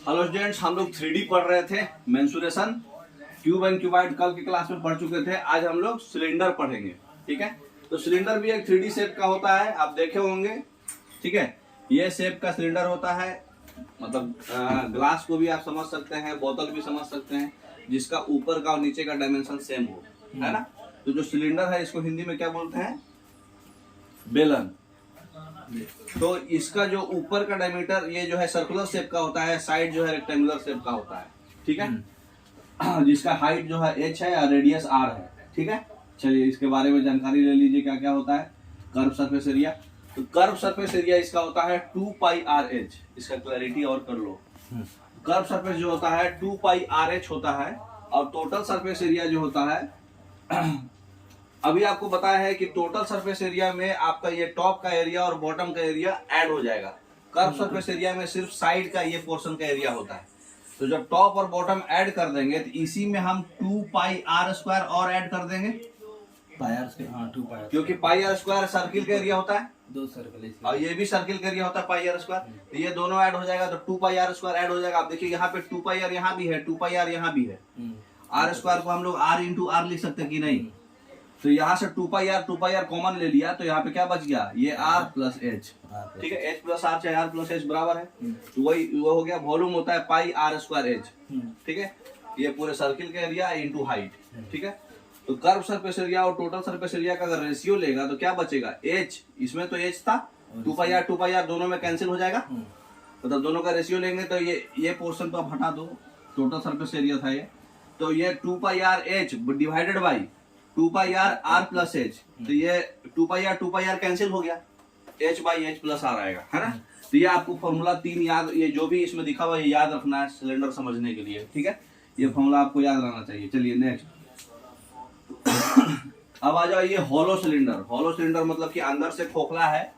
Hello students, हम लोग 3D पढ़ रहे थे। मेंसुरेशन क्यूब एंड क्यूबाइड कल की क्लास में पढ़ चुके थे। आज हम लोग सिलेंडर पढ़ेंगे। ठीक है, तो सिलेंडर भी एक 3D शेप का होता है, आप देखे होंगे। ठीक है, ये शेप का सिलेंडर होता है, मतलब ग्लास को भी आप समझ सकते हैं, बोतल भी समझ सकते हैं, जिसका ऊपर का और नीचे का डायमेंशन सेम हो, है ना। तो जो सिलेंडर है इसको हिंदी में क्या बोलते हैं? बेलन। तो इसका जो ऊपर का डायमीटर ये जो है सर्कुलर शेप का होता है, साइड जो है रेक्टेंगुलर शेप का होता है। ठीक है, जिसका हाइट जो है h है और रेडियस r है। ठीक है, चलिए इसके बारे में जानकारी ले लीजिए क्या क्या होता है। कर्व सरफेस एरिया, तो कर्व सरफेस एरिया इसका होता है 2 पाई RH। इसका क्लैरिटी और कर लो। कर्व सरफेस जो होता है 2 पाई RH होता है, और टोटल सरफेस एरिया जो होता है अभी आपको बताया है कि टोटल सरफेस एरिया में आपका ये टॉप का एरिया और बॉटम का एरिया ऐड हो जाएगा। कर्व सरफेस एरिया में सिर्फ साइड का ये पोर्शन का एरिया होता है। तो जब टॉप और बॉटम ऐड कर देंगे तो इसी में हम 2 पाई r स्क्वायर और ऐड कर देंगे। पाई आर स्क्वायर, हाँ 2 पाई, क्योंकि पाई r स्क्वायर सर्किल का एरिया होता है, दो सर्कल और ये भी सर्किल का एरिया होता है पाई r स्क्वायर। तो ये दोनों ऐड हो जाएगा तो 2 पाई r स्क्वायर ऐड हो जाएगा। आप देखिए यहाँ पे 2 पाई r यहाँ भी है, 2 पाई r यहाँ भी है। r स्क्वायर को हम लोग r इंटू r लिख सकते हैं कि नहीं? तो यहाँ से 2 पाई r कॉमन ले लिया, तो यहाँ पे क्या बच गया? ये r प्लस एच। ठीक है, h प्लस r चाहे r प्लस एच बराबर है, तो वही वो हो गया। वॉल्यूम होता है पाई r स्क्वायर एच। ठीक है, ये पूरे सर्किल का एरिया इंटू हाइट। ठीक है, तो कर्व सरफेस एरिया और टोटल सरफेस एरिया का अगर रेशियो लेगा तो क्या बचेगा? h, इसमें तो h था, 2 पाई r दोनों में कैंसिल हो जाएगा। मतलब दोनों का रेशियो लेंगे तो ये पोर्शन तो आप हटा दो, टोटल सरफेस एरिया था ये। तो ये 2 pi r h divided by 2 pi r plus H. तो ये 2 पाई r कैंसिल हो गया, h by H plus r आएगा, है ना। तो ये आपको फॉर्मूला 3 याद, ये जो भी इसमें दिखा हुआ है याद रखना है सिलेंडर समझने के लिए। ठीक है, ये फॉर्मूला आपको याद रहना चाहिए। चलिए नेक्स्ट। अब आ जाओ ये हॉलो सिलेंडर। हॉलो सिलेंडर मतलब कि अंदर से खोखला है,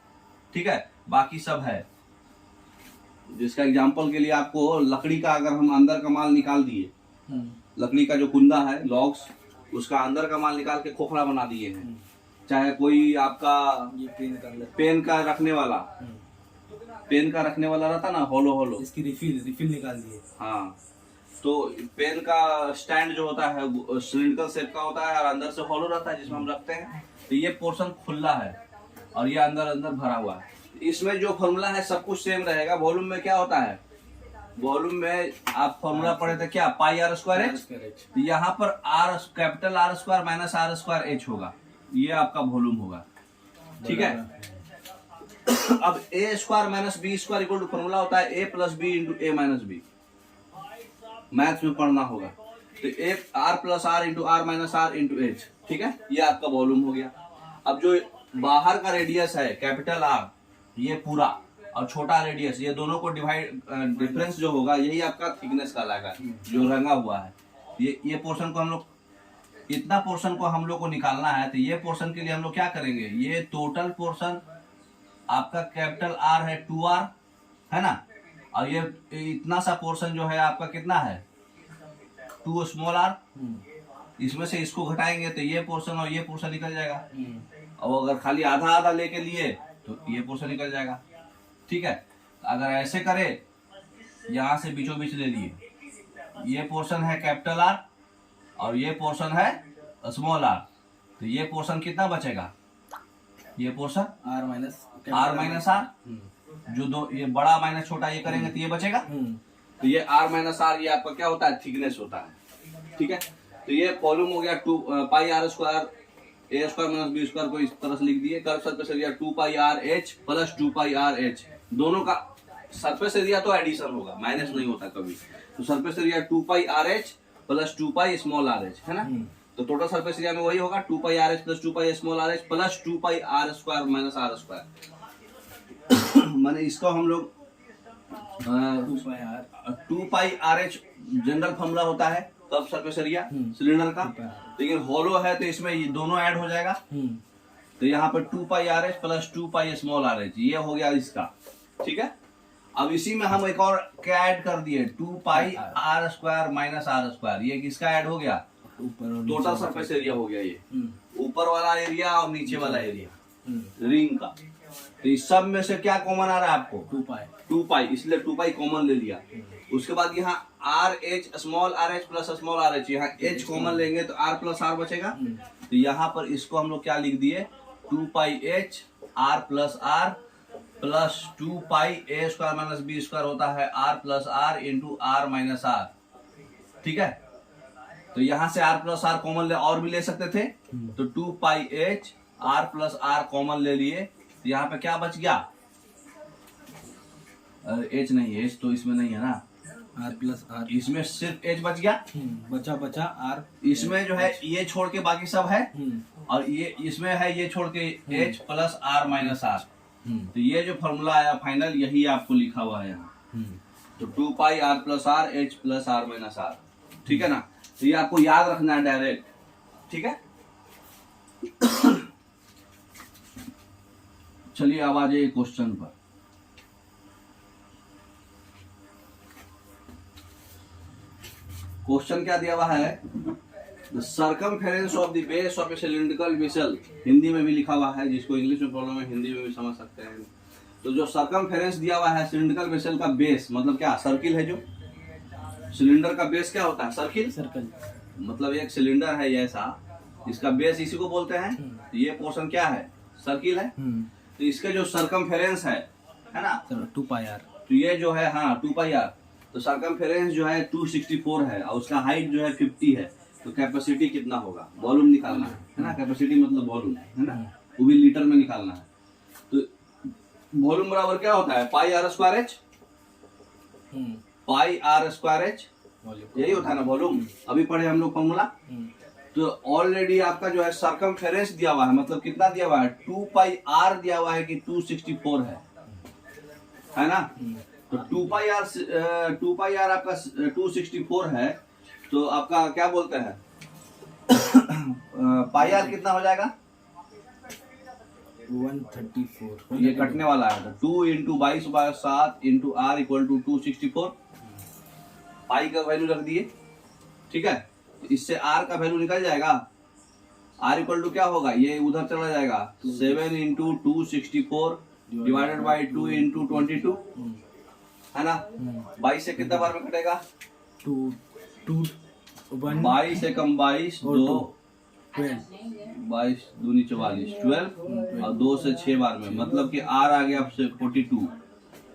ठीक है, बाकी सब है। जिसका एग्जांपल के लिए आपको लकड़ी का, अगर हम अंदर का माल निकाल दिए, लकड़ी का जो कुंदा है, लॉग्स, उसका अंदर का माल निकाल के खोखला बना दिए हैं। चाहे कोई आपका ये पेन का रखने वाला, पेन का रखने वाला रहता ना, होलो, इसकी रिफिल निकाल दिए। हाँ, तो पेन का स्टैंड जो होता है सिलिंड्रिकल शेप का होता है और अंदर से होलो रहता है जिसमें हम रखते हैं। तो ये पोर्शन खुला है और ये अंदर भरा हुआ है। इसमें जो फॉर्मूला है सब कुछ सेम रहेगा। वॉल्यूम में क्या होता है? वॉल्यूम में आप फॉर्मूला पढ़े थे क्या? Pi r square H. तो यहाँ पर r capital R square minus r square H होगा, ये आपका वॉल्यूम होगा। ठीक है, अब a square minus B square equal to formula होता है a plus B into A minus B. Maths में पढ़ना होगा। तो a r plus r into r minus r into H. ठीक है, ये आपका वॉल्यूम हो गया। अब जो बाहर का रेडियस है कैपिटल R, ये पूरा, और छोटा रेडियस, ये दोनों को डिफरेंस जो होगा यही आपका थिकनेस कहलाएगा, जो रंगा हुआ है। ये पोर्शन को हम लोग, इतना पोर्शन को हम लोग को निकालना है। तो ये पोर्शन के लिए हम लोग क्या करेंगे? ये टोटल पोर्शन आपका कैपिटल R है 2r, है ना, और ये इतना सा पोर्शन जो है आपका कितना है? 2 स्मॉल r। इसमें से इसको घटाएंगे तो ये पोर्शन और ये पोर्शन निकल जाएगा। और अगर खाली आधा आधा लेके लिए तो ये पोर्शन निकल जाएगा। ठीक है, अगर ऐसे करे, यहाँ से बीचों बीच ले लिए, ये पोर्शन है कैपिटल R और ये पोर्शन है स्मॉल r, तो ये पोर्शन कितना बचेगा? ये पोर्शन R माइनस r, जो दो ये बड़ा माइनस छोटा ये करेंगे तो ये बचेगा। तो ये r माइनस r, ये आपका क्या होता है? थिकनेस होता है। ठीक है, तो ये वॉल्यूम हो गया 2 pi r square, a square minus B square को इस तरह से लिख दिए। Curve surface area 2 pi r h plus 2 pi r h। दोनों का सरफेस एरिया तो एडिशन होगा, माइनस नहीं होता कभी। तो surface area 2 pi r h plus 2 pi small r h, है ना। तो टोटल सरफेस एरिया में वही होगा 2 pi r h plus 2 pi small r h plus 2 pi r square minus r square. माने इसको हम लोग 2 pi r h general formula होता है कर्व सरफेस एरिया सिलेंडर का। लेकिन होलो है तो इसमें ये दोनों ऐड हो जाएगा। तो यहाँ पर 2 pi r h plus 2 pi small r h, ये हो गया इसका। ठीक है, अब इसी में हम एक और क्या ऐड कर दिए? 2 pi r square minus r square. ये किसका ऐड हो गया? टोटल सरफेस एरिया हो गया। ये ऊपर वाला एरिया और नीचे वाला एरिया रिंग का। तो इस सब में से क्या कॉमन आ रहा है आपको? 2 2 पाई, इसलिए 2 पाई कॉमन ले लिया। उसके बाद यहाँ R H small are H plus small R H, यहाँ एच कॉमन लेंगे तो आर प्लस आर बचेगा। तो यहाँ पर इसको हम लोग क्या लिख दिए, 2 pi H R plus R plus 2 pi A square minus B square होता है R plus R into R minus R. ठीक है, तो यहाँ से आर प्लस आर कॉमन ले और भी ले सकते थे, तो 2 pi H R plus R common ले लिए। तो यहाँ पे क्या बच गया, एच नहीं, एच तो इसमें नहीं है ना, आर प्लस आर, इसमें सिर्फ एच बच गया। बचा बचा आर, इसमें जो है ये छोड़ के बाकी सब है, और ये इसमें है ये छोड़ के H plus R minus R. तो ये जो फॉर्मूला आया फाइनल, यही आपको लिखा हुआ है यहाँ। तो 2 pi R plus R H plus R minus R. ठीक है ना, तो ये आपको याद रखना है डायरेक्ट। ठीक है, चलिए अब आ जाइए क्वेश्चन पर। क्वेश्चन क्या दिया हुआ है, the circumference of the base of A cylindrical vessel, Hindi में भी लिखा हुआ है, जिसको इंग्लिश में प्रॉब्लम है हिंदी में भी समझ सकते हैं। तो जो सर्कमफेरेंस दिया हुआ है सिलिंड्रिकल वेसल का बेस, मतलब क्या, सर्किल है। जो सिलेंडर का बेस क्या होता है, सर्किल। सर्कल मतलब एक सिलेंडर है ऐसा, इसका बेस इसी को बोलते हैं। तो ये पोर्शन क्या है, सर्किल है। तो इसके जो सर्कमफेरेंस है ना, 2 पाई आर, तो ये जो है हाँ 2 पाई आर। तो सर्कमफेरेंस जो है 264 है और उसका हाइट जो है 50 है। तो कैपेसिटी कितना होगा, वॉल्यूम निकालना है ना, कैपेसिटी मतलब वॉल्यूम है ना, वो भी लीटर में निकालना है। तो वॉल्यूम बराबर क्या होता है, pi R square H, pi R square H, यही होता है ना वॉल्यूम। अभी पढ़े हम लोग फॉर्मूला। तो ऑलरेडी आपका जो है सर्कमफेरेंस दिया हुआ है, मतलब कितना दिया हुआ है, 2 पाई आर दिया हुआ है कि 264 है ना। तो 2 पाई आर आपका 264 है। तो आपका क्या बोलते हैं पाई आर कितना हो जाएगा, 134, ये कटने वाला है। तो 2 into 22/7 into R equal to 264। Pi का वैल्यू रख दिए। ठीक है, तो इससे आर का वैल्यू निकल जाएगा। आर इक्वल टू क्या होगा, ये उधर चला जाएगा, 7 इंटू 264 डिवाइडेड बाई 2 इंटू 22 है ना। 22 से कितना बार में कटेगा, 22 से कम 22, 2 22 दूनी 44, 12 और 2 से 6 बार में, मतलब कि आर आ गया आपसे 42।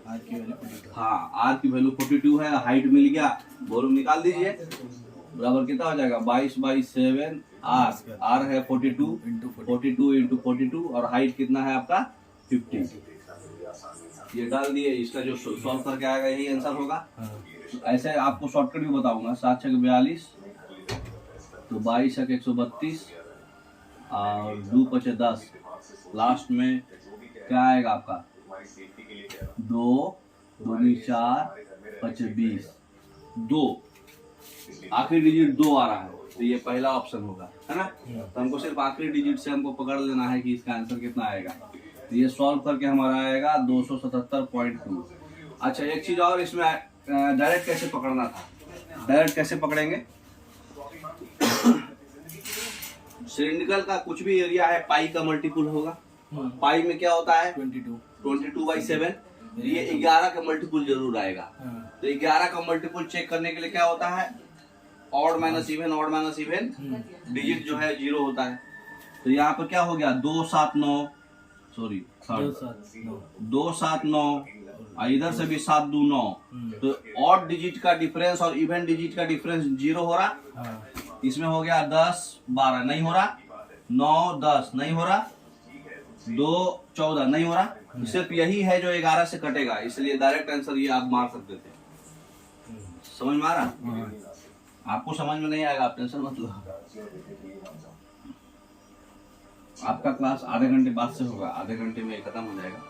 आर की वैल्यू 42। हाँ, आर की वैल्यू 42 है, हाइट मिल गया, वॉल्यूम निकाल दीजिए। बराबर कितना हो जाएगा, 22/7 आर है 42 इंटू 42 और हाइट कितना है आपका 50। ये डाल दिए, इसका जो सॉल्व करके आएगा यही आंसर होगा। ऐसे आपको शॉर्टकट भी बताऊंगा, 7 छक 42, तो 22 छक 132 और 2 पचे 10, लास्ट में क्या आएगा आपका 2 दूनी 4 पचे 20, 2 आखिरी डिजिट 2 आ रहा है, तो ये पहला ऑप्शन होगा, है ना। तो हमको सिर्फ आखिरी डिजिट से हमको पकड़ लेना है कि इसका आंसर कितना आएगा। तो ये सॉल्व करके हमारा आएगा 277.2। अच्छा, एक चीज और, इसमें डायरेक्ट कैसे पकड़ना था, डायरेक्ट कैसे पकड़ेंगे। सिलिंड्रिकल का कुछ भी एरिया है पाई का मल्टीपुल होगा। पाई में क्या होता है 22/7, ये 11 का मल्टीपुल जरूर आएगा। तो 11 का मल्टीपुल चेक करने के लिए क्या होता है, odd minus even, odd minus even, digit जो है 0 होता है। तो यहाँ पर क्या हो गया 279, सॉरी 279, इधर से भी 7 2 9। तो ऑड डिजिट का डिफरेंस और इवन डिजिट का डिफरेंस 0 हो रहा। इसमें हो गया 10 12 नहीं हो रहा, 9 10 नहीं हो रहा, 2 14 नहीं हो रहा। सिर्फ यही है जो 11 से कटेगा, इसलिए डायरेक्ट आंसर ये आप मार सकते थे। समझ में आ रहा, आपको समझ में नहीं आएगा आप टेंशन मत लो। आपका क्लास आधे घंटे बाद से होगा, आधे घंटे में खत्म हो जाएगा।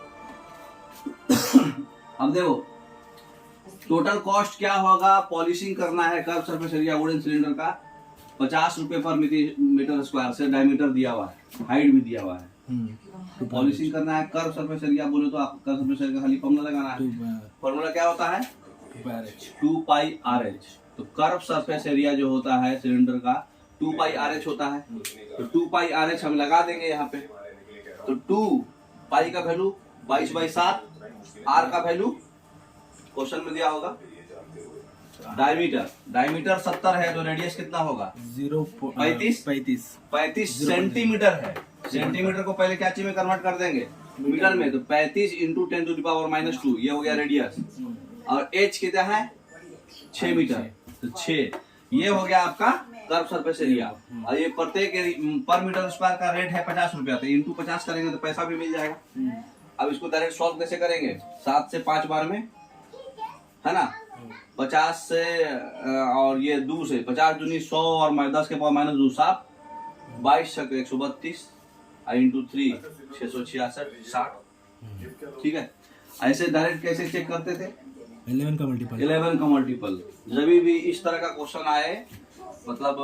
अब देखो टोटल कॉस्ट क्या होगा, पॉलिशिंग करना है curve surface area wooden cylinder का 50 रुपए पर मीटर स्क्वायर से डायमीटर दिया हुआ है, हाइट भी दिया हुआ है। तो पॉलिशिंग करना है कर्व सरफेस एरिया, बोले तो आप कर्व सरफेस एरिया का खाली फॉर्मूला लगाना है। फॉर्मूला क्या होता है 2 पाई आर एच। तो कर्व सरफेस एरिया जो होता है सिलेंडर का 2 पाई आर एच होता है। तो 2 पाई आर एच हम लगा देंगे यहाँ पे। तो 2 पाई का वैल्यू 22/7, आर का वैल्यू क्वेश्चन में दिया होगा डायमीटर 70 है तो रेडियस कितना होगा 35 सेंटीमीटर है। सेंटीमीटर को पहले क्या चीज में कन्वर्ट कर देंगे मीटर में, तो 35 इंटू 10⁻², ये हो गया रेडियस। और एच कितना है 6 मीटर, तो 6 ये हो गया आपका कर्व सरफेस एरिया। और ये प्रत्येक पर मीटर स्क्वायर का रेट है 50 रुपया, तो इंटू 50 करेंगे तो पैसा भी मिल जाएगा। अब इसको डायरेक्ट सॉल्व कैसे करेंगे, 7 से 5 बार में है ना, 50 से और ये 2 से 50 दूनी 100 और 10 के पावर -2 7 22 तक 132 इंटू 3 666 60। ठीक है, ऐसे डायरेक्ट कैसे चेक करते थे 11 का मल्टीपल। जब भी इस तरह का क्वेश्चन आए, मतलब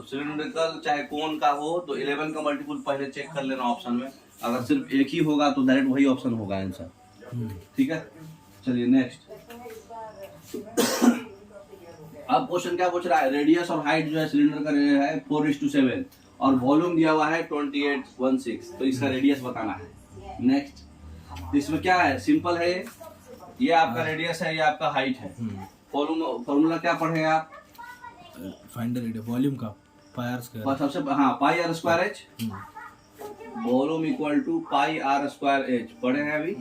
सिलिंड्रिकल चाहे कोन का हो, तो 11 का मल्टीपल पहले चेक कर लेना ऑप्शन में। अगर सिर्फ एक ही होगा तो डायरेक्ट वही ऑप्शन होगा आंसर। ठीक है, चलिए नेक्स्ट। अब क्वेश्चन क्या पूछ रहा है, रेडियस और हाइट जो है सिलेंडर का है 4:7 और वॉल्यूम दिया हुआ है 2816, तो इसका रेडियस बताना है। नेक्स्ट, तो इसमें क्या है, सिंपल है, ये आपका रेडियस है, ये आपका हाइट है। फॉर्मूला क्या पढ़े आप, फाइंड द रेडियस वॉल्यूम का पाई आर स्क्वायर, सबसे pi R square H, volume equal to pi R square H पढ़े हैं अभी।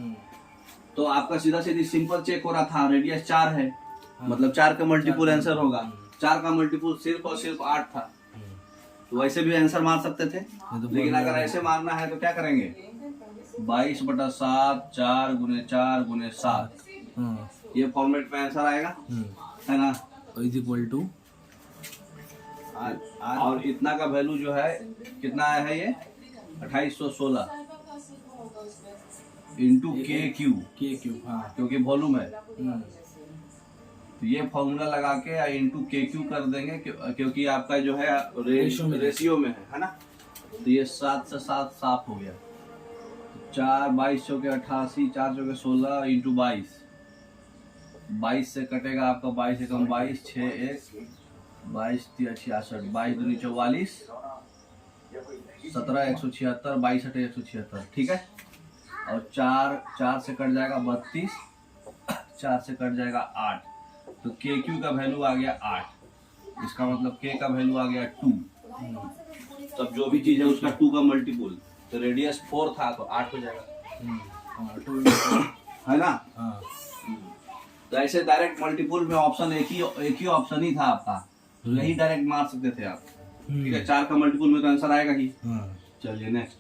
तो आपका सीधा सीधी सिंपल चेक हो रहा था, रेडियस 4 है, मतलब 4 का मल्टीपल आंसर होगा। 4 का मल्टीपल सिर्फ और सिर्फ 8 था, तो वैसे भी आंसर मार सकते थे। लेकिन अगर ऐसे मारना है तो क्या करेंगे, 22/7 4 × 4 × 7, ये फॉर्मेट में आंसर आएगा, है ना, इज इक्वल टू और इतना का वैल्यू जो है कितना आया है, ये 2816 इंटू के क्यू, क्योंकि वॉल्यूम है। तो ये फॉर्मूला लगा के इंटू के क्यू कर देंगे, क्योंकि आपका जो है रेशियो में है ना। तो ये 7 से 7 साफ हो गया, 4 22 चौके 88, 4 चौके 16 इंटू 22 से कटेगा आपका 22 से कम 22, 6 1 22 3 66, 22 दूनी 44, 17 176, 22 8 176। ठीक है, और 4 से कट जाएगा 32, 4 से कट जाएगा 8, तो के क्यू का वैल्यू आ गया 8। इसका मतलब के का वैल्यू आ गया 2। तब जो भी चीज है उसका 2 का मल्टीपल, तो रेडियस 4 था तो 8 हो जाएगा, है ना। तो ऐसे डायरेक्ट मल्टीपल में ऑप्शन एक ही ऑप्शन ही था आपका, तो यही डायरेक्ट मार सकते थे आप। ठीक है, 4 का मल्टीपल में तो आंसर आएगा ही। चलिए नेक्स्ट।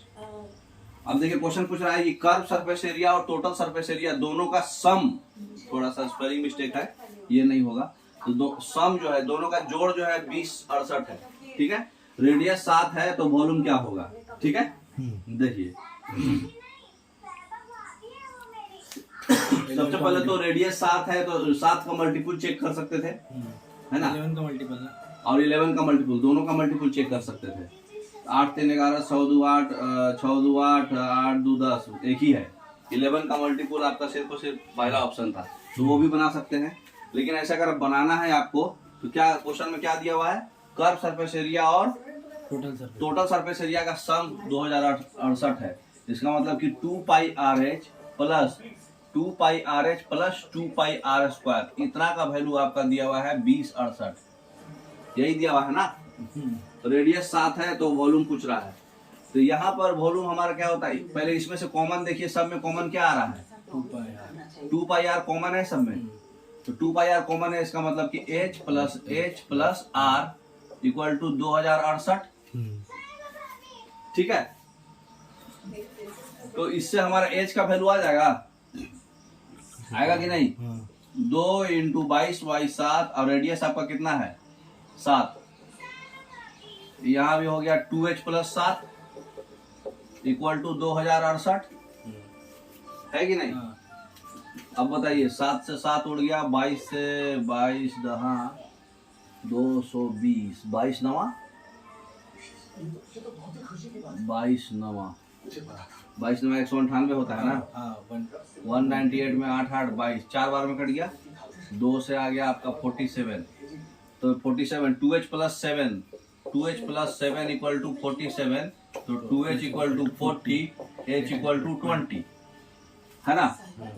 अब देखिए क्वेश्चन पूछ रहा है कि कर्व सरफेस एरिया और टोटल सरफेस एरिया दोनों का सम, थोड़ा सा स्पेलिंग मिस्टेक है, ये नहीं होगा, तो सम जो है दोनों का जोड़ जो है 2068 है। ठीक है, रेडियस 7 है तो वॉल्यूम क्या होगा। ठीक है, देखिए सबसे पहले तो रेडियस 7 है तो 7 का मल्टीपल चेक कर सकते थे, है ना, 11 का मल्टीपल और 11 का मल्टीपल, दोनों का मल्टीपल चेक कर सकते थे। 8 3 11 6 2 8 6 2 8 8 2 10 एक ही है। 11 का मल्टीपल आपका सिर्फ और सिर्फ पहला ऑप्शन था, तो वो भी बना सकते हैं। लेकिन ऐसा अगर बनाना है आपको, तो क्या क्वेश्चन में क्या दिया हुआ है, कर्व सरफेस एरिया और टोटल सरफेस एरिया का सम 2068 है। इसका मतलब कि 2 pi R H plus 2 pi R H plus 2 pi R square, इतना का वैल्यू आपका दिया हुआ है 2068, यही दिया हुआ है ना। रेडियस 7 है तो वॉल्यूम पूछ रहा है, तो यहाँ पर वॉल्यूम हमारा क्या होता है, पहले इसमें से कॉमन देखिए, सब में कॉमन क्या आ रहा है, 2 पाई आर कॉमन है सब में, तो 2 पाई आर कॉमन है। इसका मतलब कि h plus R equal to 2068। ठीक है, तो इससे हमारा h का वैल्यू आ जाएगा, आएगा कि नहीं। 2 × 22 बाई 7 और रेडियस आपका कितना है 7, यहाँ भी हो गया 2h प्लस 7 इक्वल टू 2068, है कि नहीं। अब बताइए, 7 से 7 उड़ गया, 22 से 22 दहा 220, 22 नवा 198 होता है ना। 198 में 8 8 22, 4 बार में कट गया, 2 से आ गया आपका 47, तो 47 2h plus 7, 2h plus 7 equal to 47, तो 2h equal to 40, h equal to 20। है ना।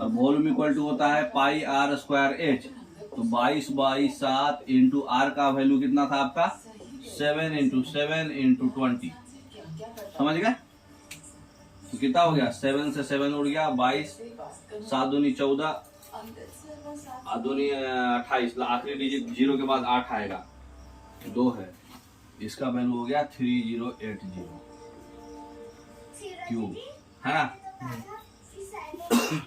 और वॉल्यूम इक्वल टू होता है पाई आर स्क्वायर एच। तो 22/7 इंटू आर का वैल्यू कितना था आपका 7 × 7 × 20, समझ गए। तो कितना हो गया 7 से 7 उड़ गया 22, 7 दूनी 14, 8 दूनी 28, आखिरी डिजिट 0 के बाद 8 आएगा, 2 है, इसका वैल्यू हो गया 3080 क्यूब, है ना।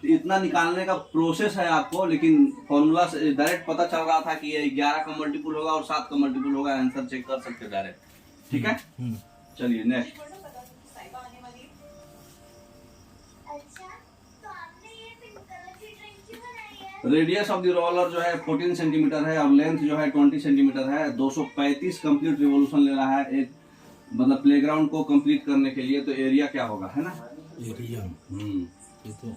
इतना निकालने का प्रोसेस है आपको, लेकिन फॉर्मूला से डायरेक्ट पता चल रहा था कि ये 11 का मल्टीपल होगा और 7 का मल्टीपल होगा, आंसर चेक कर सकते डायरेक्ट, ठीक है। चलिए next. Radius of the roller जो है 14 सेंटीमीटर है और लेंथ जो है 20 सेंटीमीटर है। 235 कंप्लीट रिवोल्यूशन ले रहा है एक, मतलब प्लेग्राउंड को कंप्लीट करने के लिए। तो एरिया क्या होगा, है ना, एरिया। ये तो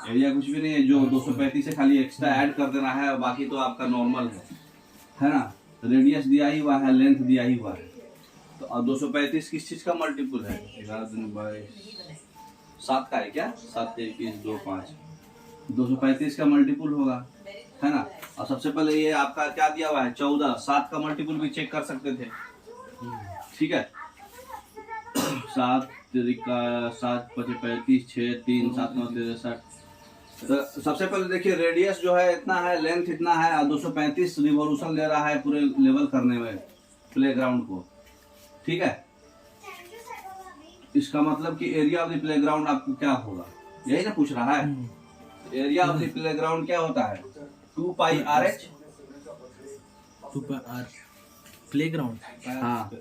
एरिया कुछ भी नहीं है, जो 235 से खाली एक्स्ट्रा ऐड कर देना है, बाकी तो आपका नॉर्मल है ना। रेडियस दिया ही हुआ है, लेंथ दिया ही हुआ है। तो अब 235 किस चीज का मल्टीपल है, 7 का है क्या, 7 × 21 2 5, 235 का मल्टीपल होगा, है ना। और सबसे पहले ये आपका क्या दिया हुआ है 14, 7 का मल्टीपल भी चेक कर सकते थे, ठीक है। 7 का 7 × 5 = 35, 6 3 7 9 63। तो सबसे पहले देखिए रेडियस जो है इतना है, लेंथ इतना है और 235 रिवोल्यूशन ले रहा है पूरे लेवल करने में प्लेग्राउंड को, ठीक है। इसका मतलब कि एरिया ऑफ द प्लेग्राउंड आपको क्या होगा, यही ना पूछ रहा है। एरिया ऑफ द प्लेग्राउंड क्या होता है 2πRH, 2πr प्लेग्राउंड। हाँ,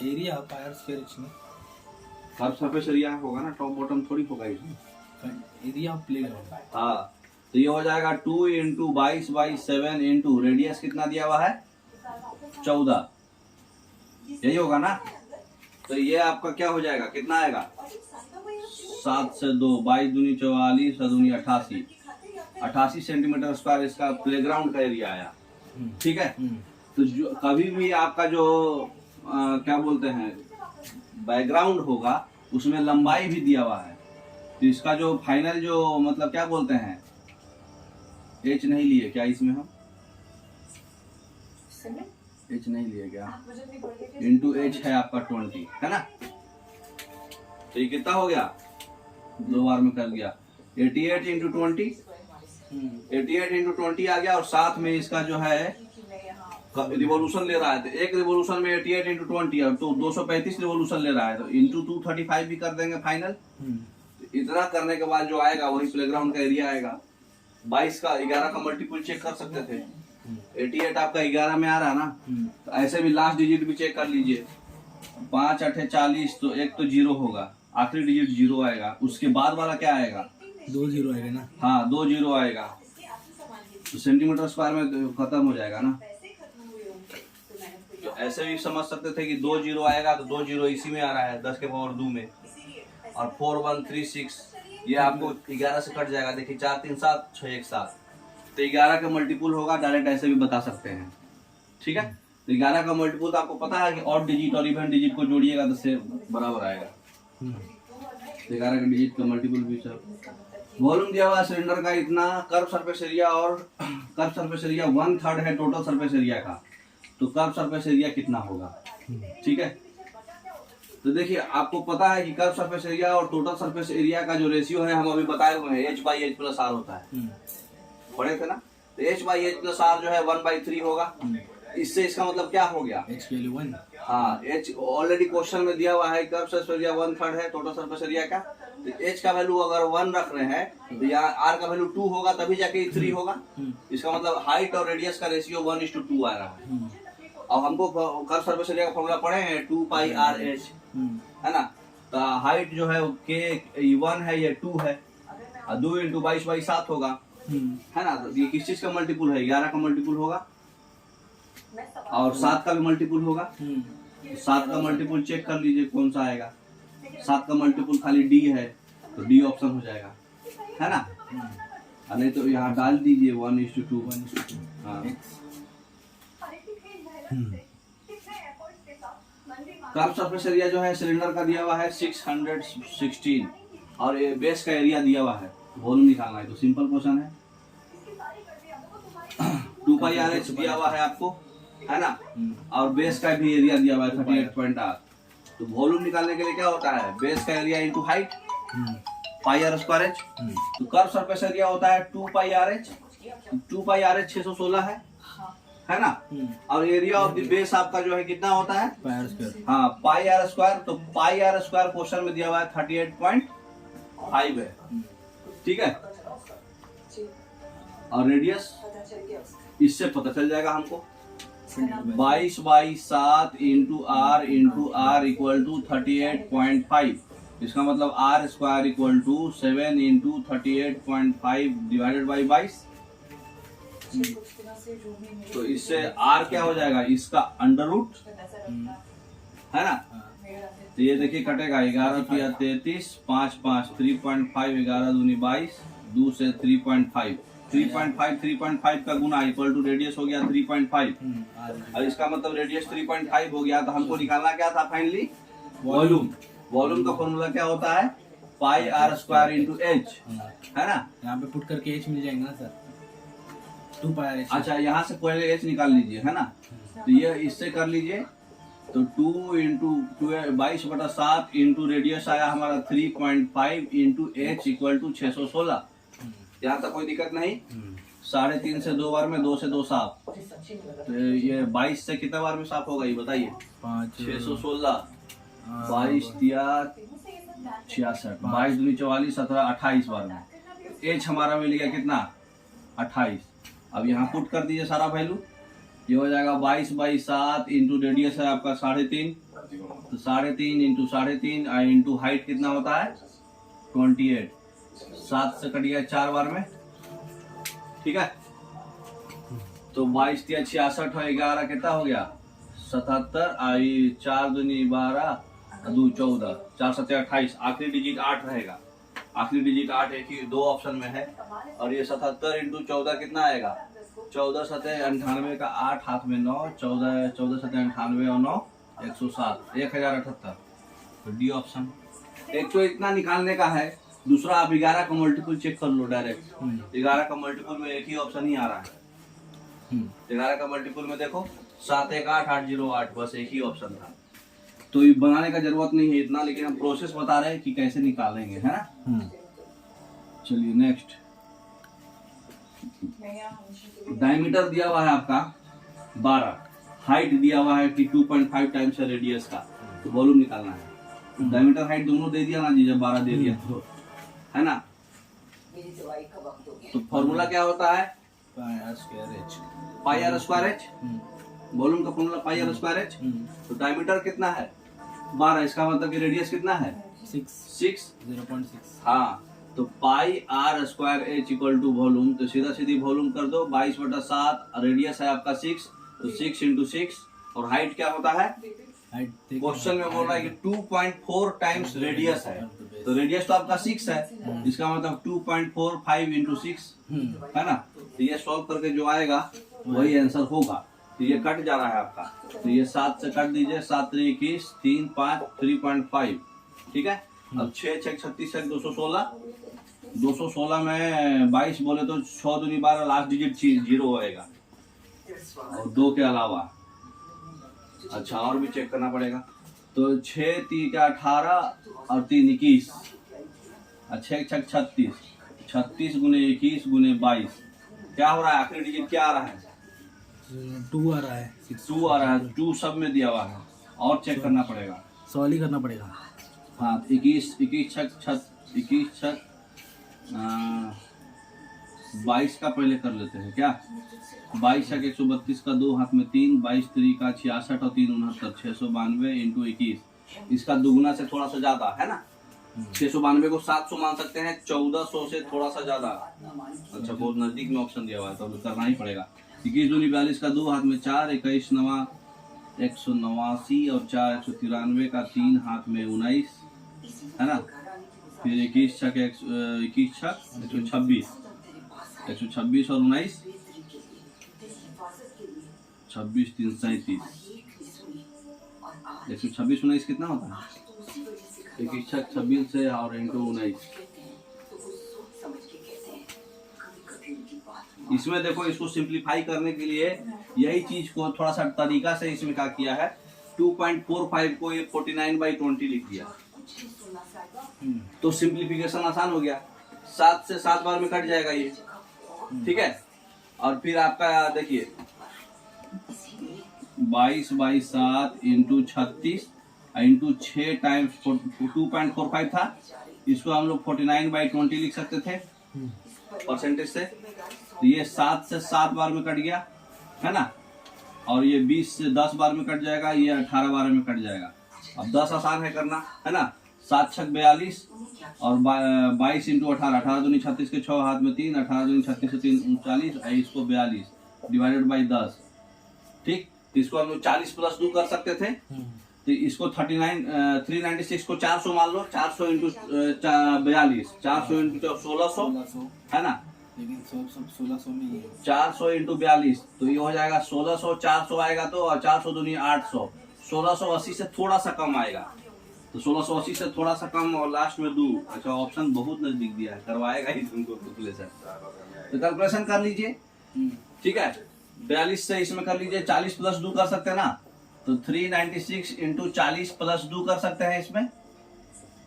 एरिया पायर स्क्वायर एच में हर सरफेस एरिया होगा ना, टॉप बॉटम थोड़ी होगा इसमें। एरिया प्लेग्राउंड, हाँ, तो ये हो जाएगा 2 × 22/7 इंटू रेडियस कितना दिया हुआ है 14, यही होगा ना। तो ये आपका क्या हो जाएगा, कितना आएगा 7 से 2 22 दूनी 44, 7 दूनी 88, 88 सेंटीमीटर स्क्वायर इसका प्लेग्राउंड का एरिया आया, ठीक है। तो जो कभी भी आपका जो क्या बोलते हैं बैकग्राउंड होगा उसमें लंबाई भी दिया हुआ है। तो इसका जो फाइनल जो मतलब क्या बोलते हैं, एच नहीं लिए क्या इसमें, हम एच नहीं लिए क्या, इंटू एच है आपका 20, है ना। तो ये कितना हो गया, 2 बार में कर गया 88 × 20, 88 × 20 आ गया। और साथ में इसका जो है रिवोल्यूशन ले रहा है, तो एक रिवोल्यूशन में 88 × 20 और तो 235 रिवोल्यूशन ले रहा है, तो इंटू 235 भी कर देंगे फाइनल। तो इतना करने के बाद जो आएगा वही प्लेग्राउंड का एरिया आएगा। 22 का 11 का मल्टीपल चेक कर सकते थे, 88 आपका 11 में आ रहा है ना। तो ऐसे भी लास्ट डिजिट भी चेक कर लीजिए, 5 8 40, तो एक तो 0 होगा, आखिरी डिजिट 0 आएगा, उसके बाद वाला क्या आएगा 2 0 आएगा ना। हाँ 2 0 आएगा, तो सेंटीमीटर स्क्वायर में खत्म हो जाएगा ना। तो ऐसे भी समझ सकते थे कि 2 0 आएगा, तो 2 0 इसी में आ रहा है 10 के पावर 2 में, और 4 1 3 6 ये आपको 11 से कट जाएगा। देखिए 4 3 7 6 1 7, तो 11 का मल्टीपल होगा, डायरेक्ट ऐसे भी बता सकते हैं, ठीक है। तो 11 का मल्टीपल तो आपको पता है कि ऑड डिजिट और इवन डिजिट को जोड़िएगा तो से बराबर आएगा। तो 11 का डिजिट का मल्टीपल भी सब। वॉल्यूम दिया हुआ सिलेंडर का इतना, कर्व सरफेस एरिया, और कर्व सरफेस एरिया 1/3 है टोटल सरफेस एरिया का, तो कर्व सरफेस एरिया कितना होगा, ठीक है। तो देखिए आपको पता है कि कर्व सरफेस एरिया और टोटल सरफेस एरिया का जो रेशियो है हम अभी बताए हुए हैं, H/H+R होता है, पढ़े थे ना। तो H/H+R जो है 1/3 होगा। इससे इसका मतलब क्या हो गया, H वैल्यू 1। हाँ, H ऑलरेडी क्वेश्चन में दिया हुआ है, कर्व सरफेस एरिया 1/3 है टोटल सरफेस एरिया का। तो H का वैल्यू अगर 1 रख रहे हैं तो यहाँ R का वैल्यू 2 होगा, तभी जाके 3 होगा। इसका मतलब हाइट और रेडियस का रेशियो 1:2 आ रहा है। अब हमको कर्व सरफेस एरिया का फॉर्मूला पढ़े हैं 2πRH, है ना। तो हाइट जो है के 1 है, ये 2 है, और 2 × 22/7 होगा, है ना। तो ये किस चीज का मल्टीपल है, 11 का मल्टीपल होगा, और 7 का भी मल्टीपल होगा। 7 का मल्टीपल चेक कर लीजिए कौन सा आएगा, 7 का मल्टीपल खाली D है, तो D ऑप्शन हो जाएगा, है ना। नहीं तो यहाँ डाल दीजिए 1:2, 1:2। हाँ, कर्व सरफेस एरिया जो है सिलेंडर का दिया हुआ है 616, और ये बेस का एरिया दिया हुआ है वॉल्यूम निकालना है तो सिंपल क्वेश्चन है। 2 पाई आर एच दिया हुआ है आपको, है ना, और बेस का भी एरिया दिया हुआ है 38.8। तो वॉल्यूम निकालने के लिए क्या होता है, बेस का area into height pi R square H. तो कर्व सरफेस एरिया होता है 2 pi R H. 2 pi R H 616 है ना, और एरिया ऑफ द बेस आपका जो है कितना होता है, पाई आर स्क्वायर। हाँ पाई आर स्क्वायर। तो पाई आर स्क्वायर क्वेश्चन में दिया हुआ है 38.5 है, ठीक है। और रेडियस इससे पता चल जाएगा हमको 22/7 इंटू आर इक्वल टू 38.5। इसका मतलब R square equal to 7 into 38.5 divided by 22। तो इससे आर क्या हो जाएगा, इसका अंडर रूट, है ना। तो ये देखिए कटेगा 11 तिया 33, 5 5 3.5, 11 दूनी 22, 2 से 3.5 3.5 का गुना इक्वल टू रेडियस हो गया 3.5। और इसका मतलब रेडियस 3.5 हो गया। तो हमको निकालना क्या था फाइनली, वॉल्यूम। वॉल्यूम का फॉर्मूला क्या होता है, pi R square into H, है ना। यहाँ पे पुट करके एच मिल जाएंगे ना सर, 2 पाई आर एच। अच्छा यहाँ से पहले एच निकाल लीजिए, है ना। तो ये इससे कर लीजिए, तो 2 इंटू 22/7 इंटू रेडियस आया हमारा 3.5 इंटू एच इक्वल टू 616। यहाँ तक कोई दिक्कत नहीं। 3.5 से 2 बार में, 2 से 2 साफ। तो ये 22 से कितना बार में साफ होगा ये बताइए, 616, 22 तिया 66, 22 दूनी 44, 17 28 बार में। एच हमारा मिल गया कितना, 28। अब यहाँ पुट कर दीजिए सारा वैल्यू, ये हो जाएगा 22/7 इंटू रेडियस है आपका 3.5, तो 3.5 इंटू 3.5 इंटू हाइट कितना होता है 28। 7 से कट गया 4 बार में, ठीक है। तो 22 तिया 66 और 11 कितना हो गया 77, आई 4 दूनी 12, 2 14, 4 7 28। आखिरी डिजिट 8 रहेगा, आखिरी डिजिट 8 एक ही 2 ऑप्शन में है। और ये 77 इंटू 14 कितना आएगा, 14 7 98 का 8 हाथ में 9, 14 7 98 और 9 107, 1078। तो डी ऑप्शन। एक तो इतना निकालने का है, दूसरा आप 11 का मल्टीपल चेक कर लो डायरेक्ट। 11 का मल्टीपल में एक ही ऑप्शन ही आ रहा है। 11 का मल्टीपल में देखो 7 1 8 8 0 8, बस एक ही ऑप्शन था। तो ये बनाने का जरूरत नहीं है इतना, लेकिन हम प्रोसेस बता रहे हैं कि कैसे निकालेंगे, है ना। चलिए नेक्स्ट। डायमीटर दिया हुआ है आपका 12, हाइट दिया हुआ है कि 2.5 टाइम्स है रेडियस का। तो वॉल्यूम निकालना है। डायमीटर हाइट दोनों दे दिया ना जी, जब 12 दे दिया तो, है ना। तो फॉर्मूला क्या होता है, pi R square H. Pi R square H. Volume का formula pi R square H. तो डायमीटर कितना है 12, इसका मतलब कि रेडियस कितना है 6 0.6। हाँ, तो pi R square H equal to volume. तो सीधा सीधी वॉल्यूम कर दो 22/7, रेडियस है आपका 6, तो 6 इंटू 6। और हाइट क्या होता है, क्वेश्चन में बोल रहा है कि 2.4 टाइम्स रेडियस है। तो रेडियस तो आपका 6 है, इसका मतलब 2.45 इंटू 6, है ना। तो ये सॉल्व करके जो आएगा वही आंसर होगा। तो ये कट जा रहा है आपका, तो ये 7 से कट दीजिए, 7 3 21, 3 5 3.5, ठीक है। अब 6 6 36 है 216। 216 में 22 बोले तो 6 दूनी 12, लास्ट डिजिट 0 होएगा और 2 के अलावा। अच्छा और भी चेक करना पड़ेगा। तो 6 3 का 18 और 3 21, 6 6 36, 36 गुने 21 गुने 22, क्या हो रहा है, आखिरी डिजिट क्या आ रहा है 2 आ रहा है, 2 आ रहा है। 2 सब में दिया हुआ है, और चेक करना पड़ेगा, सॉल्व ही करना पड़ेगा। हाँ 21 21 6 22 का पहले कर लेते हैं क्या। 22 का 132 का 2 हाथ में 3, 22 3 का 66 और 3 69, 692 इंटू 21। इसका दुगुना से थोड़ा सा ज्यादा है ना, 692 को 700 मान सकते हैं, 1400 से थोड़ा सा ज्यादा। अच्छा बहुत नजदीक में ऑप्शन दिया हुआ है तो करना ही पड़ेगा। 21 दूनी 42 का 2 हाथ में 4, 21 9 189 और 4 193 का 3 हाथ में 19, है ना। फिर 21 6 126 126 और 19 26 3 37, 126 19 कितना होता है 21 26 से और इंटू 19, इसमें देखो, इसको सिंप्लीफाई करने के लिए यही चीज को थोड़ा सा तरीका से इसमें क्या किया है, 2.45 को ये 49/20 लिख दिया। तो सिंप्लीफिकेशन आसान हो गया, 7 से 7 बार में कट जाएगा ये, ठीक है। और फिर आपका देखिए 22/7 इंटू 36 इंटू 6 टाइम्स 2.45 था, इसको हम लोग 49/20 लिख सकते थे परसेंटेज से। तो ये 7 से 7 बार में कट गया है ना, और ये 20 से 10 बार में कट जाएगा, ये 18 बार में कट जाएगा। अब 10 आसान है करना, है ना, 7 छक 42 और 22 इंटू 18, 18 दूनी 36 के 6 हाथ में 3, 18 दूनी 36 से 3 39, इसको 42 डिवाइडेड बाई 10, ठीक। इसको हम लोग 40 प्लस 2 कर सकते थे, तो इसको 396 को 400 मान लो, 400 इंटू 42, 400 इंटू 1600 है ना, लेकिन सब 1600 में ही है। 400 इंटू 42 तो ये हो जाएगा 1600, 400 आएगा तो, और 400 दूनी 800, 1680 से थोड़ा सा कम आएगा, तो 1680 से थोड़ा सा कम और लास्ट में 2। अच्छा, ऑप्शन बहुत नजदीक दिया है, करवाएगा ही तुमको कैलकुलेशन, तो कैलकुलेशन कर लीजिए, ठीक है। 42 से इसमें कर लीजिए, 40 प्लस 2 कर सकते हैं ना, तो 396 इंटू 40 प्लस 2 कर सकते हैं इसमें,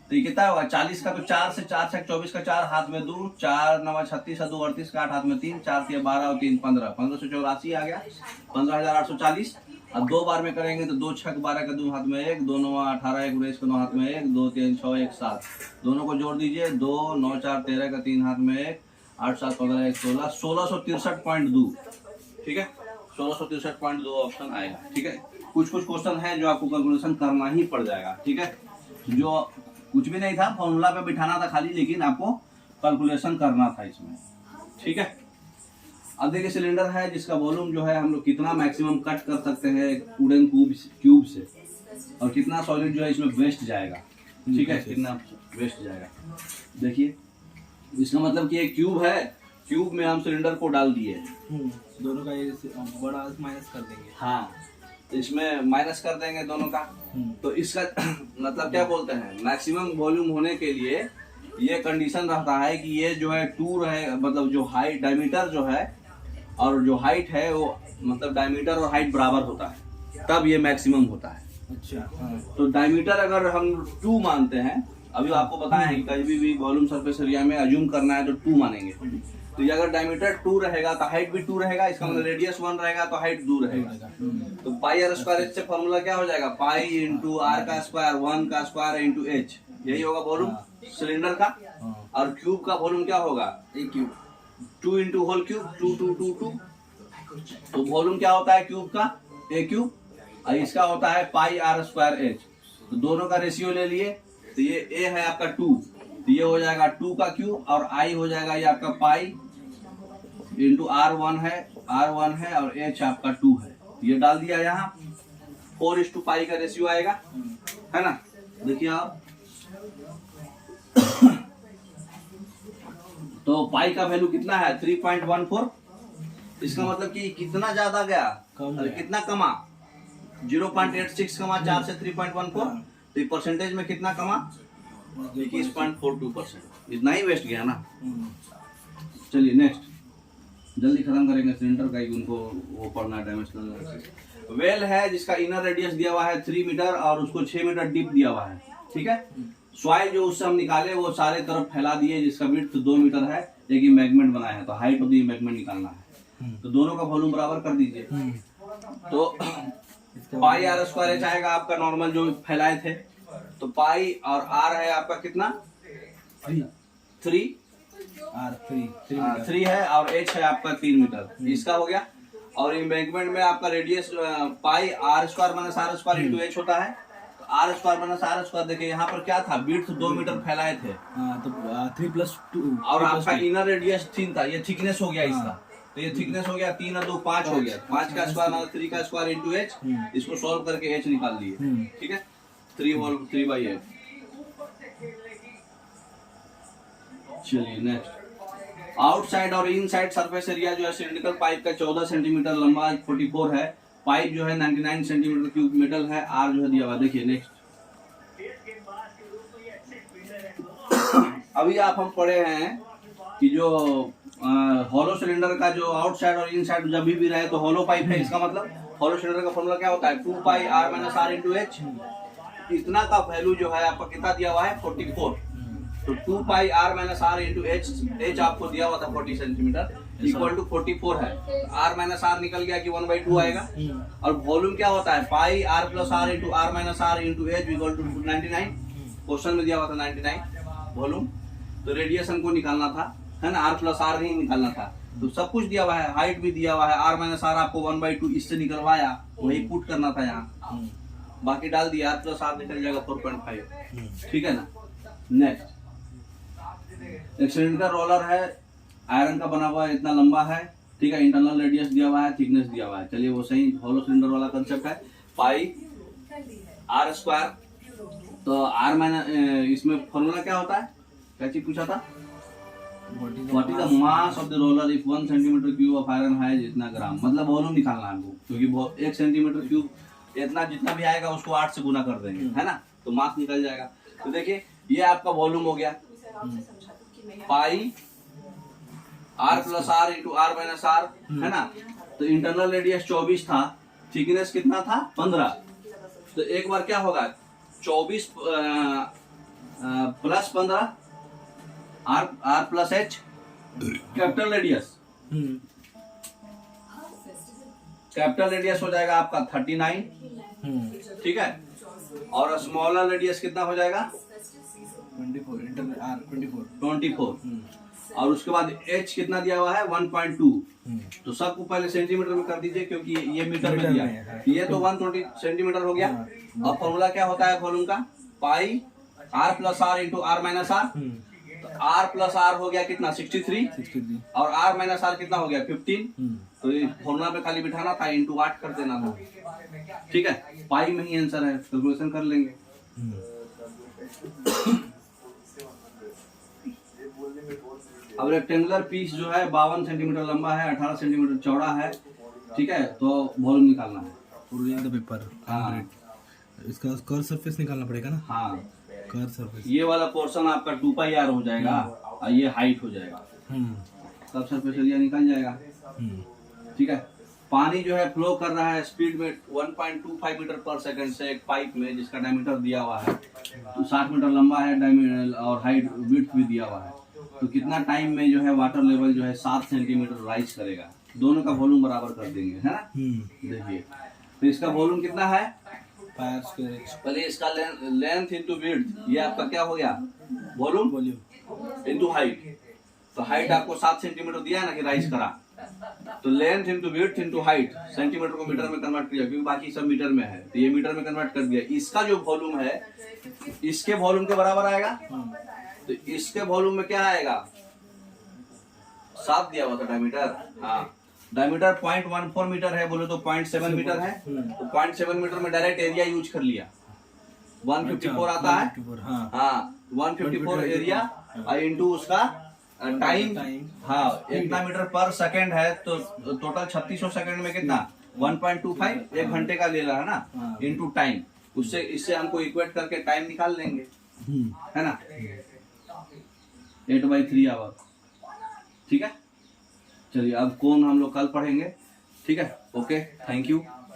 तो ये कितना होगा, 40 का तो 4 से 4 से 24 का 4 हाथ में 2, 4 9 36 2 38 का 8 हाथ में 3, 4 के 12 और 3 15, 1584 आ गया, 15,840। अब 2 बार में करेंगे तो 2 छक 12 का 2 हाथ में 1, 2 9 18 1 19 का 9 हाथ में 1, 2 3 6 1 7, दोनों को जोड़ दीजिए, 2 9 4 13 का 3 हाथ में 1, 8 7 15 1 16, 1663.2, ठीक है, 1663.2 ऑप्शन आएगा, ठीक है। कुछ क्वेश्चन है जो आपको कैलकुलेशन करना ही पड़ जाएगा, ठीक है, जो कुछ भी नहीं था, फॉर्मूला पे बिठाना था खाली, लेकिन आपको कैलकुलेशन करना था इसमें, ठीक है। अब देखिए सिलेंडर है जिसका वॉल्यूम जो है हम लोग कितना मैक्सिमम कट कर सकते हैं वुडन क्यूब से, और कितना सॉलिड जो है इसमें वेस्ट जाएगा, ठीक है, कितना वेस्ट जाएगा। देखिए इसका मतलब कि एक क्यूब है, क्यूब में हम सिलेंडर को डाल दिए, दोनों का ये बड़ा माइनस कर देंगे, हाँ, तो इसमें माइनस कर देंगे दोनों का, तो इसका मतलब क्या बोलते हैं, मैक्सिमम वॉल्यूम होने के लिए ये कंडीशन रहता है कि ये जो है 2 रहे, मतलब जो हाइट डायमीटर जो है और जो हाइट है वो मतलब डायमीटर और हाइट बराबर होता है, तब ये मैक्सिमम होता है। अच्छा, हाँ। तो डायमीटर अगर हम 2 मानते हैं, अभी आपको बताया है कि कभी भी वॉल्यूम सरफेस एरिया में अज्यूम करना है तो 2 मानेंगे, तो ये अगर डायमीटर 2 रहेगा तो हाइट भी 2 रहेगा, इसका मतलब रेडियस 1 रहेगा तो हाइट 2 रहेगा। तो पाई आर स्क्वायर एच से फॉर्मूला क्या हो जाएगा, पाई इंटू आर का स्क्वायर 1 का स्क्वायर इंटू एच, यही होगा वॉल्यूम सिलेंडर का। और क्यूब का वॉल्यूम क्या होगा, एक क्यूब 2 इंटू होल क्यूब 2 2 2 2, तो वॉल्यूम क्या होता है क्यूब का, ए क्यूब, और इसका होता है पाई आर स्क्वायर एच, तो दोनों का रेशियो ले लिए, तो ये ए है आपका 2, तो ये हो जाएगा 2 का क्यूब, और आई हो जाएगा ये आपका पाई इंटू R1 है और H आपका 2 है, ये डाल दिया यहाँ, 4:पाई का रेशियो आएगा, है ना। देखिए आप तो पाई का वैल्यू कितना है 3.14, इसका मतलब कि कितना ज्यादा गया, कितना कमा, 0.86 कमा 4 से 3.14, तो ये परसेंटेज में कितना कमा 21.42%, इतना ही वेस्ट गया ना। चलिए नेक्स्ट, जल्दी खत्म करेंगे सिलेंडर का ही, उनको वो पढ़ना है डायमेंशनल। वेल है जिसका इनर रेडियस दिया हुआ है 3 मीटर और उसको 6 मीटर डीप दिया हुआ है, ठीक है। सॉइल जो उससे हम निकाले वो सारे तरफ फैला दिए, जिसका विड्थ 2 मीटर है, एक इम्बैंकमेंट बनाया है, तो हाइट ऑफ द इम्बैंकमेंट निकालना है, तो दोनों का वॉल्यूम बराबर कर दीजिए। तो पाई आर स्क्वायर एच आएगा आपका नॉर्मल जो फैलाए थे, तो पाई और आर है आपका कितना 3 है, और एच है आपका 3 मीटर, इसका हो गया। और इम्बैंकमेंट में आपका radius pi R square minus R square into H होता है, तो R square minus R square, देखिए यहाँ पर क्या था, विड्थ 2 मीटर फैलाए थे, तो 3+2 और आपका इनर रेडियस 3 था, ये थिकनेस हो गया इसका, तो ये थिकनेस हो गया 3 और 2 5 हो गया, 5 का स्क्वायर माइनस 3 का स्क्वायर इंटू एच, इसको सॉल्व करके एच निकाल लिए, ठीक है, 3/8। चलिए नेक्स्ट, आउटसाइड और इनसाइड सरफेस एरिया जो है सिलिंड्रिकल पाइप का 14 सेंटीमीटर लंबा 44 है, पाइप जो है 99 सेंटीमीटर क्यूब मेटल है, आर जो है दिया हुआ। देखिए नेक्स्ट, अभी आप हम पढ़े हैं कि जो हॉलो सिलेंडर का जो आउटसाइड और इनसाइड जब भी रहे तो हॉलो पाइप है, इसका मतलब हॉलो सिलेंडर का फॉर्मूला क्या होता है 2 pi r minus r into H. इतना का वैल्यू जो है आपका कितना दिया हुआ है 44। तो 2 pi r minus r into H आपको दिया हुआ था 40 सेंटीमीटर इक्वल टू 44 है। r माइनस r निकल गया कि 1/2 आएगा। और वॉल्यूम क्या होता है pi r plus r into r minus r into H equal to 99। Question में दिया हुआ था 99 वॉल्यूम। तो रेडियस हमको निकालना था, है ना, r प्लस r ही निकालना था। तो सब कुछ दिया हुआ है, हाइट भी दिया हुआ है, r माइनस r आपको 1/2 इससे निकलवाया, वही पुट करना था यहाँ। बाकी डाल दिया, r प्लस r निकल जाएगा 4.5। ठीक है ना। नेक्स्ट एक सिलेंडर रोलर है, आयरन का बना हुआ है, इतना लंबा है। ठीक है, इंटरनल रेडियस दिया हुआ है, थिकनेस दिया हुआ है। चलिए वो सही हॉलो सिलेंडर वाला कंसेप्ट है। पाई r स्क्वायर, तो r माइनस इसमें फॉर्मूला क्या होता है, क्या चीज पूछा था, what is the mass of the roller if 1 centimetre cube of iron है जितना ग्राम, मतलब वॉल्यूम निकालना है हमको, क्योंकि 1 सेंटीमीटर क्यूब इतना जितना भी आएगा उसको 8 से गुना कर देंगे, है ना, तो मास निकल जाएगा। तो देखिए ये आपका वॉल्यूम हो गया पाई r plus r into r minus r, है ना। तो इंटरनल रेडियस 24 था, थिकनेस कितना था 15। तो एक बार क्या होगा 24 plus 15 r plus h capital radius, capital radius हो जाएगा आपका 39। ठीक है, और स्मॉलर रेडियस कितना हो जाएगा 24। और उसके बाद h कितना दिया हुआ है 1.2। तो सबको पहले सेंटीमीटर में कर दीजिए क्योंकि ये मीटर में दिया है। ये तो 120 सेंटीमीटर हो गया। अब फॉर्मूला क्या होता है वॉल्यूम का, पाई r plus r into r minus r। तो r प्लस r हो गया कितना 63 और r माइनस r कितना हो गया 15। तो ये फॉर्मूला पे खाली बिठाना था, इंटू 8 कर देना था। ठीक है, पाई में ही आंसर है, कैलकुलेशन कर लेंगे। अब रेक्टेंगुलर पीस जो है 52 सेंटीमीटर लंबा है, 18 सेंटीमीटर चौड़ा है। ठीक है, तो वॉल्यूम निकालना है। द पेपर, हाँ, इसका कर्व सरफेस निकालना पड़ेगा ना। हाँ, कर्व सरफेस, ये वाला पोर्शन आपका 2 पाई r हो जाएगा और ये हाइट हो जाएगा, तब सरफेस एरिया निकल जाएगा। ठीक है, पानी जो है फ्लो कर रहा है स्पीड में 1.25 मीटर पर सेकंड से एक पाइप में, जिसका डायमीटर दिया हुआ है तो 60 मीटर लंबा है डायमीटर, और हाइट विड्थ भी दिया हुआ है। तो कितना टाइम में जो है वाटर लेवल जो है 7 सेंटीमीटर राइज करेगा। दोनों का वॉल्यूम बराबर कर देंगे, है ना। देखिए तो इसका वॉल्यूम कितना है, पहले इसका लेंथ इंटू विड्थ, ये आपका क्या हो गया वॉल्यूम इंटू हाइट। तो हाइट आपको 7 सेंटीमीटर दिया है ना कि राइज करा, तो length into width into height, centimetre को मीटर में कन्वर्ट किया क्योंकि बाकी सब मीटर में है, तो ये मीटर में कन्वर्ट कर दिया। इसका जो वॉल्यूम है इसके वॉल्यूम के बराबर आएगा। तो इसके वॉल्यूम में क्या आएगा 7 दिया हुआ था डायमीटर। हाँ, डायमीटर 0.14 मीटर है, बोले तो 0.7 मीटर है। तो 0.7 मीटर में डायरेक्ट एरिया यूज कर लिया, 154 आता है। हाँ, 154 एरिया इंटू उसका टाइम। हाँ, इतना मीटर पर सेकंड है, तो टोटल 3600 सेकंड में कितना 1.25 1 घंटे का ले रहा है ना, इंटू टाइम। उससे इससे हमको इक्वेट करके टाइम निकाल लेंगे, है ना, 8/3 आवर। ठीक है, चलिए अब कौन हम लोग कल पढ़ेंगे। ठीक है, ओके, थैंक यू।